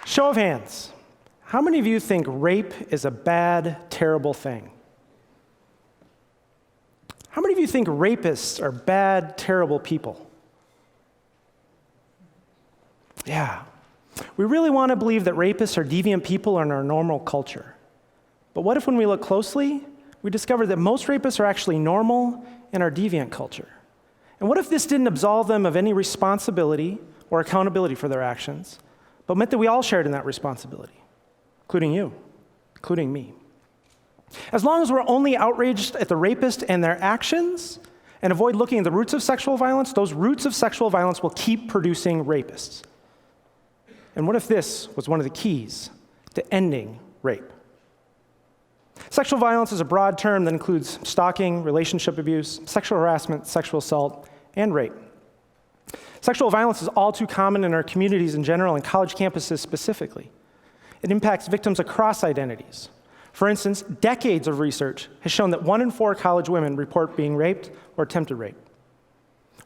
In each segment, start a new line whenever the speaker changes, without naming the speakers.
Show of hands. How many of you think rape is a bad, terrible thing? How many of you think rapists are bad, terrible people? Yeah. We really want to believe that rapists are deviant people in our normal culture. But what if when we look closely, we discover that most rapists are actually normal in our deviant culture? And what if this didn't absolve them of any responsibility or accountability for their actions, but meant that we all shared in that responsibility, including you, including me? As long as we're only outraged at the rapist and their actions and avoid looking at the roots of sexual violence, those roots of sexual violence will keep producing rapists. And what if this was one of the keys to ending rape? Sexual violence is a broad term that includes stalking, relationship abuse, sexual harassment, sexual assault, and rape. Sexual violence is all too common in our communities in general and college campuses specifically. It impacts victims across identities. For instance, decades of research has shown that 1 in 4 college women report being raped or attempted rape.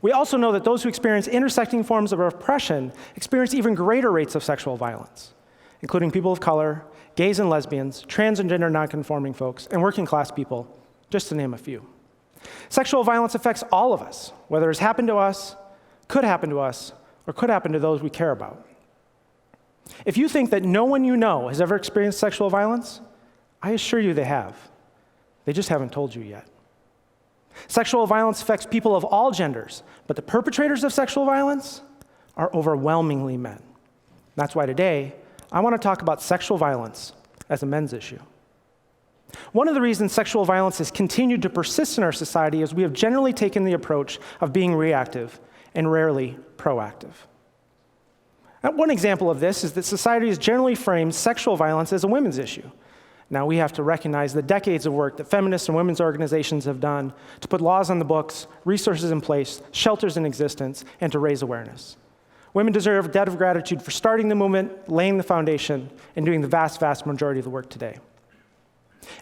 We also know that those who experience intersecting forms of oppression experience even greater rates of sexual violence, including people of color, gays and lesbians, trans and gender nonconforming folks, and working class people, just to name a few. Sexual violence affects all of us, whether it's happened to us, could happen to us, or could happen to those we care about. If you think that no one you know has ever experienced sexual violence, I assure you they have. They just haven't told you yet. Sexual violence affects people of all genders, but the perpetrators of sexual violence are overwhelmingly men. That's why today, I want to talk about sexual violence as a men's issue. One of the reasons sexual violence has continued to persist in our society is we have generally taken the approach of being reactive and rarely proactive. One example of this is that society has generally framed sexual violence as a women's issue. Now, we have to recognize the decades of work that feminist and women's organizations have done to put laws on the books, resources in place, shelters in existence, and to raise awareness. Women deserve a debt of gratitude for starting the movement, laying the foundation, and doing the vast, vast majority of the work today.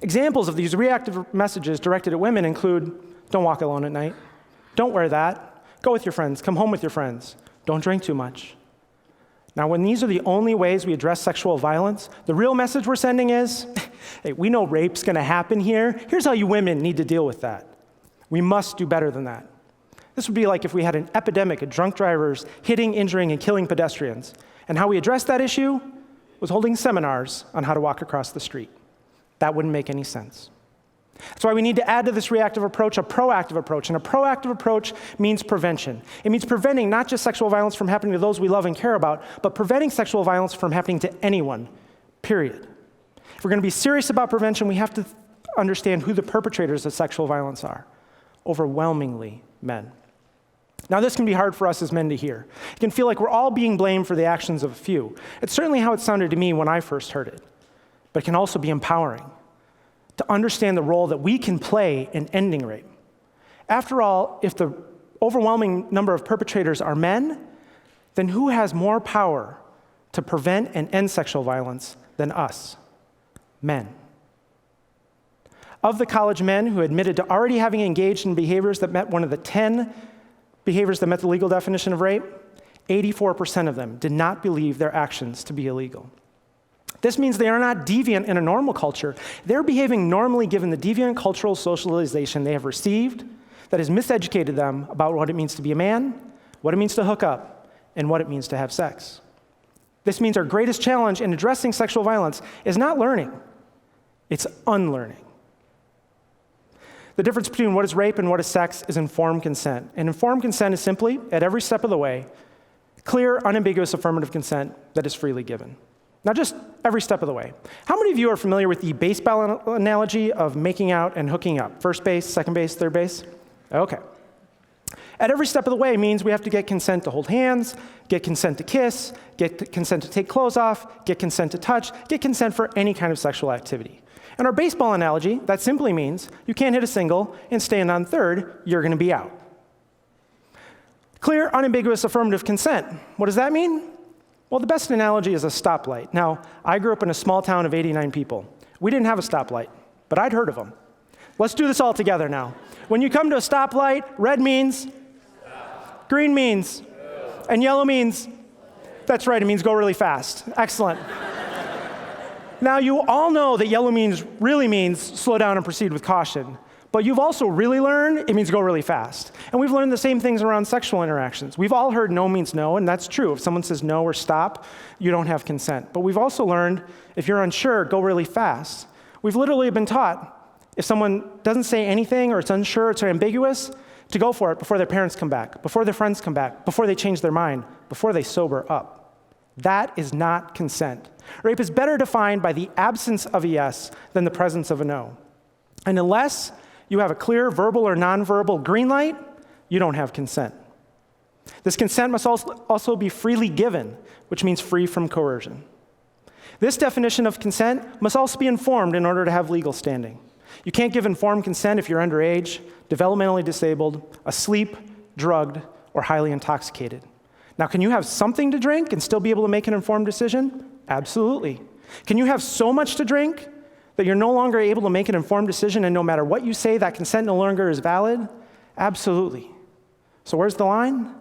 Examples of these reactive messages directed at women include, don't walk alone at night, don't wear that, go with your friends, come home with your friends, don't drink too much. Now, when these are the only ways we address sexual violence, the real message we're sending is, hey, we know rape's gonna happen here. Here's how you women need to deal with that. We must do better than that. This would be like if we had an epidemic of drunk drivers hitting, injuring, and killing pedestrians, and how we addressed that issue was holding seminars on how to walk across the street. That wouldn't make any sense. That's why we need to add to this reactive approach a proactive approach, and a proactive approach means prevention. It means preventing not just sexual violence from happening to those we love and care about, but preventing sexual violence from happening to anyone, period. If we're going to be serious about prevention, we have to understand who the perpetrators of sexual violence are. Overwhelmingly men. Now, this can be hard for us as men to hear. It can feel like we're all being blamed for the actions of a few. It's certainly how it sounded to me when I first heard it. But it can also be empowering to understand the role that we can play in ending rape. After all, if the overwhelming number of perpetrators are men, then who has more power to prevent and end sexual violence than us? Men. Of the college men who admitted to already having engaged in behaviors that met one of the 10 behaviors that met the legal definition of rape, 84% of them did not believe their actions to be illegal. This means they are not deviant in a normal culture. They're behaving normally given the deviant cultural socialization they have received that has miseducated them about what it means to be a man, what it means to hook up, and what it means to have sex. This means our greatest challenge in addressing sexual violence is not learning, it's unlearning. The difference between what is rape and what is sex is informed consent. And informed consent is simply, at every step of the way, clear, unambiguous affirmative consent that is freely given. Now, just every step of the way. How many of you are familiar with the baseball analogy of making out and hooking up? First base, second base, third base? Okay. At every step of the way means we have to get consent to hold hands, get consent to kiss, get consent to take clothes off, get consent to touch, get consent for any kind of sexual activity. In our baseball analogy, that simply means you can't hit a single and stand on third, you're going to be out. Clear, unambiguous affirmative consent. What does that mean? Well, the best analogy is a stoplight. Now, I grew up in a small town of 89 people. We didn't have a stoplight, but I'd heard of them. Let's do this all together now. When you come to a stoplight, red means, green means, and yellow means, That's right, it means go really fast. Excellent. Now, you all know that yellow really means slow down and proceed with caution. But you've also really learned it means go really fast. And we've learned the same things around sexual interactions. We've all heard no means no, and that's true. If someone says no or stop, you don't have consent. But we've also learned if you're unsure, go really fast. We've literally been taught if someone doesn't say anything or it's unsure, it's ambiguous, to go for it before their parents come back, before their friends come back, before they change their mind, before they sober up. That is not consent. Rape is better defined by the absence of a yes than the presence of a no. And unless you have a clear verbal or nonverbal green light, you don't have consent. This consent must also be freely given, which means free from coercion. This definition of consent must also be informed in order to have legal standing. You can't give informed consent if you're underage, developmentally disabled, asleep, drugged, or highly intoxicated. Now, can you have something to drink and still be able to make an informed decision? Absolutely. Can you have so much to drink that you're no longer able to make an informed decision, and no matter what you say, that consent no longer is valid? Absolutely. So where's the line?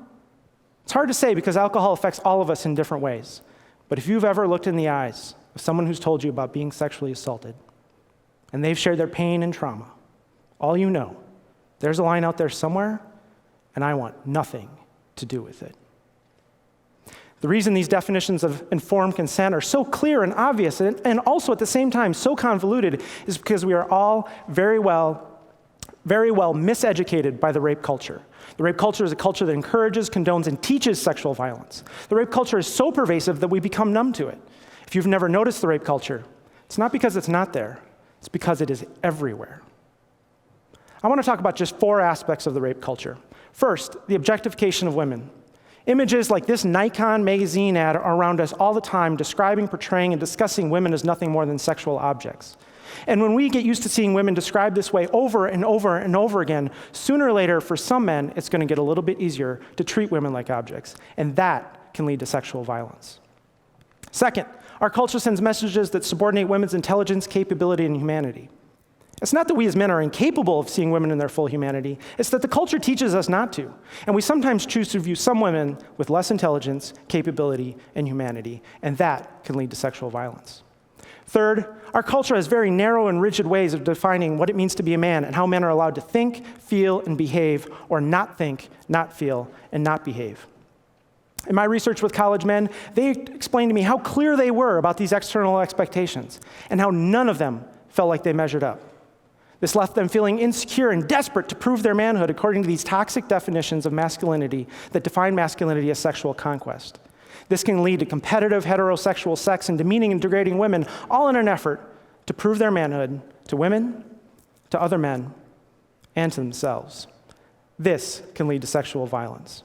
It's hard to say because alcohol affects all of us in different ways. But if you've ever looked in the eyes of someone who's told you about being sexually assaulted, and they've shared their pain and trauma, all you know, there's a line out there somewhere, and I want nothing to do with it. The reason these definitions of informed consent are so clear and obvious and also at the same time so convoluted is because we are all very well miseducated by the rape culture. The rape culture is a culture that encourages, condones, and teaches sexual violence. The rape culture is so pervasive that we become numb to it. If you've never noticed the rape culture, it's not because it's not there, it's because it is everywhere. I want to talk about just 4 aspects of the rape culture. First, the objectification of women. Images like this Nikon magazine ad are around us all the time, describing, portraying, and discussing women as nothing more than sexual objects. And when we get used to seeing women described this way over and over and over again, sooner or later, for some men, it's going to get a little bit easier to treat women like objects. And that can lead to sexual violence. Second, our culture sends messages that subordinate women's intelligence, capability, and humanity. It's not that we as men are incapable of seeing women in their full humanity. It's that the culture teaches us not to. And we sometimes choose to view some women with less intelligence, capability, and humanity. And that can lead to sexual violence. Third, our culture has very narrow and rigid ways of defining what it means to be a man and how men are allowed to think, feel, and behave, or not think, not feel, and not behave. In my research with college men, they explained to me how clear they were about these external expectations and how none of them felt like they measured up. This left them feeling insecure and desperate to prove their manhood according to these toxic definitions of masculinity that define masculinity as sexual conquest. This can lead to competitive heterosexual sex and demeaning and degrading women, all in an effort to prove their manhood to women, to other men, and to themselves. This can lead to sexual violence.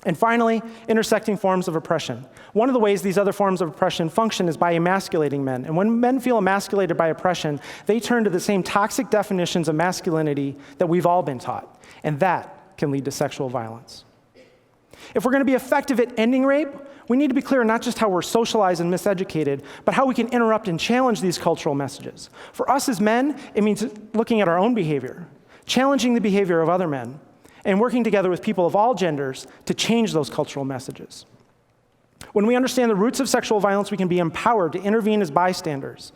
And finally, intersecting forms of oppression. One of the ways these other forms of oppression function is by emasculating men. And when men feel emasculated by oppression, they turn to the same toxic definitions of masculinity that we've all been taught. And that can lead to sexual violence. If we're going to be effective at ending rape, we need to be clear not just how we're socialized and miseducated, but how we can interrupt and challenge these cultural messages. For us as men, it means looking at our own behavior, challenging the behavior of other men, and working together with people of all genders to change those cultural messages. When we understand the roots of sexual violence, we can be empowered to intervene as bystanders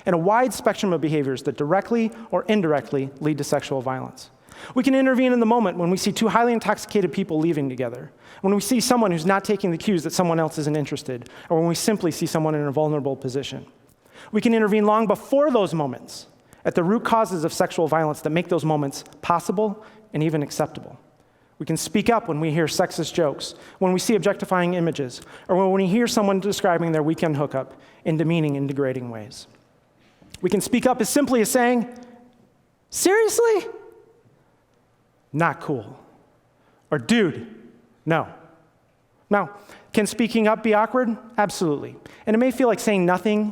in a wide spectrum of behaviors that directly or indirectly lead to sexual violence. We can intervene in the moment when we see 2 highly intoxicated people leaving together, when we see someone who's not taking the cues that someone else isn't interested, or when we simply see someone in a vulnerable position. We can intervene long before those moments at the root causes of sexual violence that make those moments possible and even acceptable. We can speak up when we hear sexist jokes, when we see objectifying images, or when we hear someone describing their weekend hookup in demeaning and degrading ways. We can speak up as simply as saying, "Seriously? Not cool." Or, "Dude, no." Now, can speaking up be awkward? Absolutely. And it may feel like saying nothing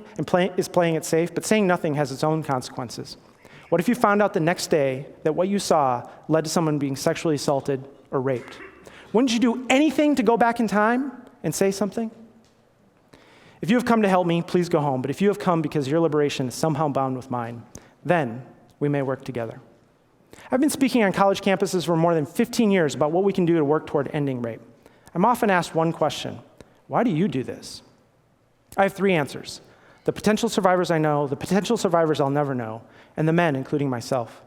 is playing it safe, but saying nothing has its own consequences. What if you found out the next day that what you saw led to someone being sexually assaulted or raped? Wouldn't you do anything to go back in time and say something? If you have come to help me, please go home. But if you have come because your liberation is somehow bound with mine, then we may work together. I've been speaking on college campuses for more than 15 years about what we can do to work toward ending rape. I'm often asked one question: Why do you do this? I have 3 answers. The potential survivors I know, the potential survivors I'll never know, and the men, including myself.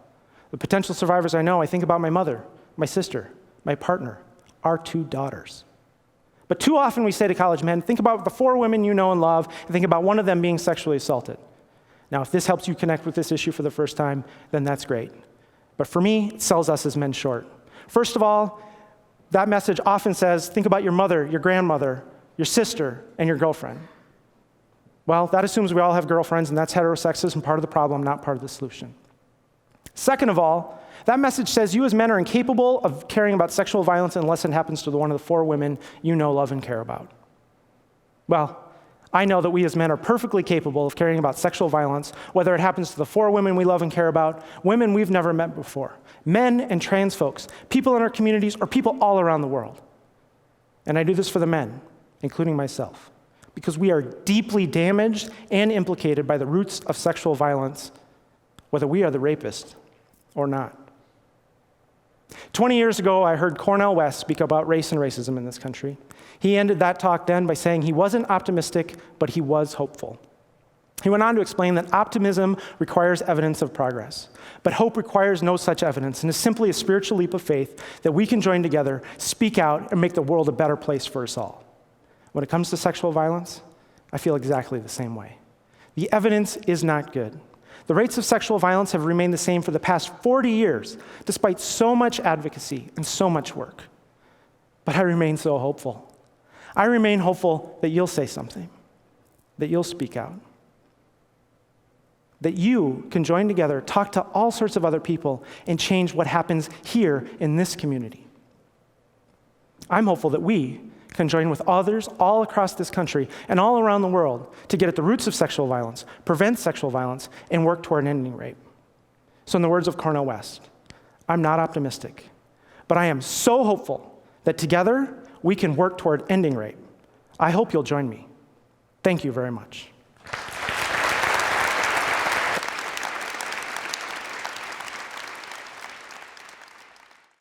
The potential survivors I know, I think about my mother, my sister, my partner, our 2 daughters. But too often we say to college men, think about the 4 women you know and love, and think about one of them being sexually assaulted. Now, if this helps you connect with this issue for the first time, then that's great. But for me, it sells us as men short. First of all, that message often says, think about your mother, your grandmother, your sister, and your girlfriend. Well, that assumes we all have girlfriends, and that's heterosexism, part of the problem, not part of the solution. Second of all, that message says you as men are incapable of caring about sexual violence unless it happens to one of the 4 women you know, love, and care about. Well, I know that we as men are perfectly capable of caring about sexual violence, whether it happens to the 4 women we love and care about, women we've never met before, men and trans folks, people in our communities, or people all around the world. And I do this for the men, including myself, because we are deeply damaged and implicated by the roots of sexual violence, whether we are the rapist or not. 20 years ago, I heard Cornel West speak about race and racism in this country. He ended that talk then by saying he wasn't optimistic, but he was hopeful. He went on to explain that optimism requires evidence of progress, but hope requires no such evidence and is simply a spiritual leap of faith that we can join together, speak out, and make the world a better place for us all. When it comes to sexual violence, I feel exactly the same way. The evidence is not good. The rates of sexual violence have remained the same for the past 40 years, despite so much advocacy and so much work. But I remain so hopeful. I remain hopeful that you'll say something, that you'll speak out, that you can join together, talk to all sorts of other people, and change what happens here in this community. I'm hopeful that we can join with others all across this country and all around the world to get at the roots of sexual violence, prevent sexual violence, and work toward ending rape. So in the words of Cornel West, I'm not optimistic, but I am so hopeful that together we can work toward ending rape. I hope you'll join me. Thank you very much.